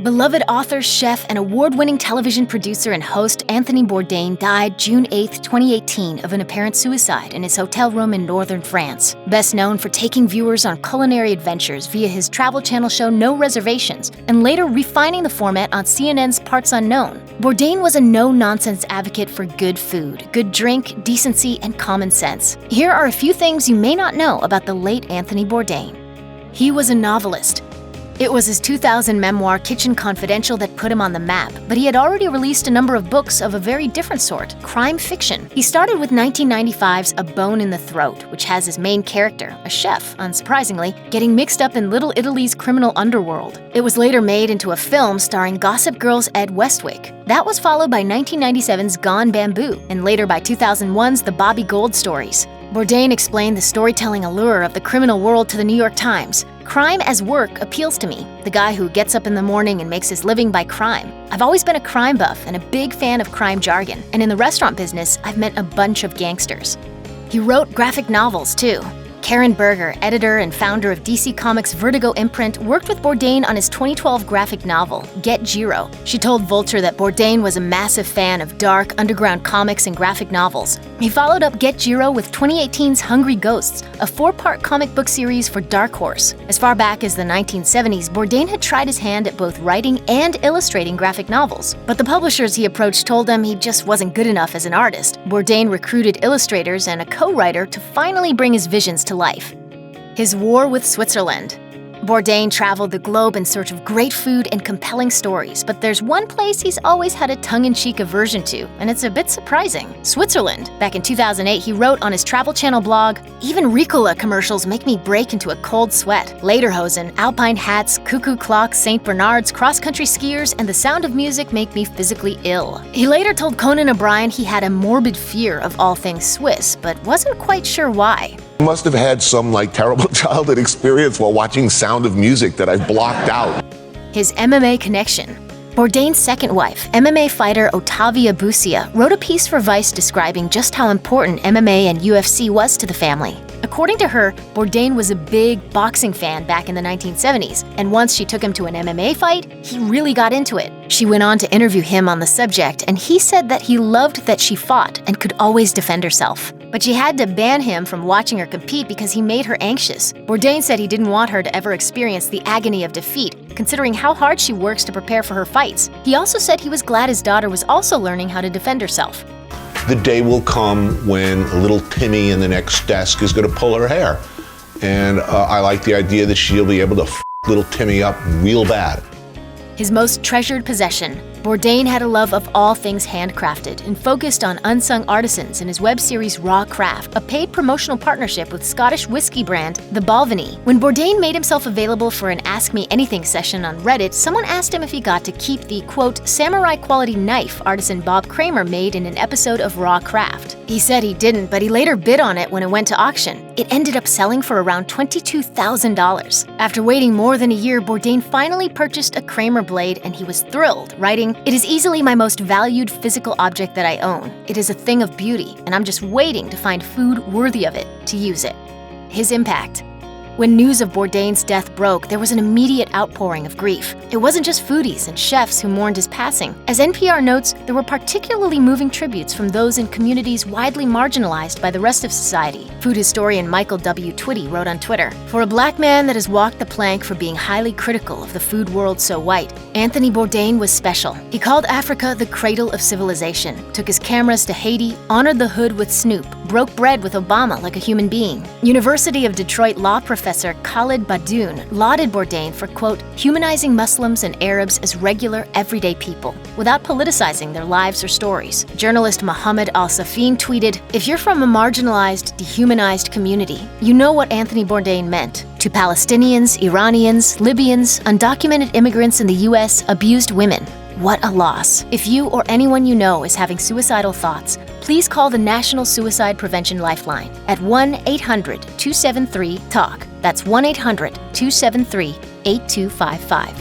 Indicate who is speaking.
Speaker 1: Beloved author, chef, and award-winning television producer and host Anthony Bourdain died June 8, 2018 of an apparent suicide in his hotel room in northern France. Best known for taking viewers on culinary adventures via his travel channel show No Reservations, and later refining the format on CNN's Parts Unknown, Bourdain was a no-nonsense advocate for good food, good drink, decency, and common sense. Here are a few things you may not know about the late Anthony Bourdain. He was a novelist. It was his 2000 memoir, Kitchen Confidential, that put him on the map, but he had already released a number of books of a very different sort, crime fiction. He started with 1995's A Bone in the Throat, which has his main character, a chef, unsurprisingly, getting mixed up in Little Italy's criminal underworld. It was later made into a film starring Gossip Girl's Ed Westwick. That was followed by 1997's Gone Bamboo, and later by 2001's The Bobby Gold Stories. Bourdain explained the storytelling allure of the criminal world to the New York Times. Crime as work appeals to me, the guy who gets up in the morning and makes his living by crime. I've always been a crime buff and a big fan of crime jargon, and in the restaurant business, I've met a bunch of gangsters. He wrote graphic novels, too. Karen Berger, editor and founder of DC Comics' Vertigo imprint, worked with Bourdain on his 2012 graphic novel, Get Jiro. She told Vulture that Bourdain was a massive fan of dark, underground comics and graphic novels. He followed up Get Jiro with 2018's Hungry Ghosts, a 4-part comic book series for Dark Horse. As far back as the 1970s, Bourdain had tried his hand at both writing and illustrating graphic novels. But the publishers he approached told him he just wasn't good enough as an artist. Bourdain recruited illustrators and a co-writer to finally bring his visions to life. His war with Switzerland. Bourdain traveled the globe in search of great food and compelling stories, but there's one place he's always had a tongue-in-cheek aversion to, and it's a bit surprising: Switzerland. Back in 2008, he wrote on his Travel Channel blog, "Even Ricola commercials make me break into a cold sweat. Lederhosen, alpine hats, cuckoo clocks, St. Bernards, cross-country skiers, and the sound of music make me physically ill." He later told Conan O'Brien he had a morbid fear of all things Swiss, but wasn't quite sure why.
Speaker 2: Must have had some terrible childhood experience while watching Sound of Music that I've blocked out.
Speaker 1: His MMA connection. Bourdain's second wife, MMA fighter Otavia Busia, wrote a piece for Vice describing just how important MMA and UFC was to the family. According to her, Bourdain was a big boxing fan back in the 1970s, and once she took him to an MMA fight, he really got into it. She went on to interview him on the subject, and he said that he loved that she fought and could always defend herself. But she had to ban him from watching her compete because he made her anxious. Bourdain said he didn't want her to ever experience the agony of defeat, considering how hard she works to prepare for her fights. He also said he was glad his daughter was also learning how to defend herself.
Speaker 2: The day will come when little Timmy in the next desk is going to pull her hair. And I like the idea that she'll be able to little Timmy up real bad.
Speaker 1: His most treasured possession. Bourdain had a love of all things handcrafted and focused on unsung artisans in his web series Raw Craft, a paid promotional partnership with Scottish whiskey brand The Balvenie. When Bourdain made himself available for an Ask Me Anything session on Reddit, someone asked him if he got to keep the, quote, samurai-quality knife artisan Bob Kramer made in an episode of Raw Craft. He said he didn't, but he later bid on it when it went to auction. It ended up selling for around $22,000. After waiting more than a year, Bourdain finally purchased a Kramer blade, and he was thrilled, writing, "It is easily my most valued physical object that I own. It is a thing of beauty, and I'm just waiting to find food worthy of it to use it." His impact. When news of Bourdain's death broke, there was an immediate outpouring of grief. It wasn't just foodies and chefs who mourned his passing. As NPR notes, there were particularly moving tributes from those in communities widely marginalized by the rest of society. Food historian Michael W. Twitty wrote on Twitter, "For a black man that has walked the plank for being highly critical of the food world so white, Anthony Bourdain was special. He called Africa the cradle of civilization, took his cameras to Haiti, honored the hood with Snoop, broke bread with Obama like a human being." University of Detroit law professor Khalid Badoun lauded Bourdain for, quote, humanizing Muslims and Arabs as regular, everyday people, without politicizing their lives or stories. Journalist Mohammed Al-Safin tweeted, "If you're from a marginalized, dehumanized community, you know what Anthony Bourdain meant. To Palestinians, Iranians, Libyans, undocumented immigrants in the US, abused women. What a loss. If you or anyone you know is having suicidal thoughts, please call the National Suicide Prevention Lifeline at 1-800-273-TALK. That's 1-800-273-8255.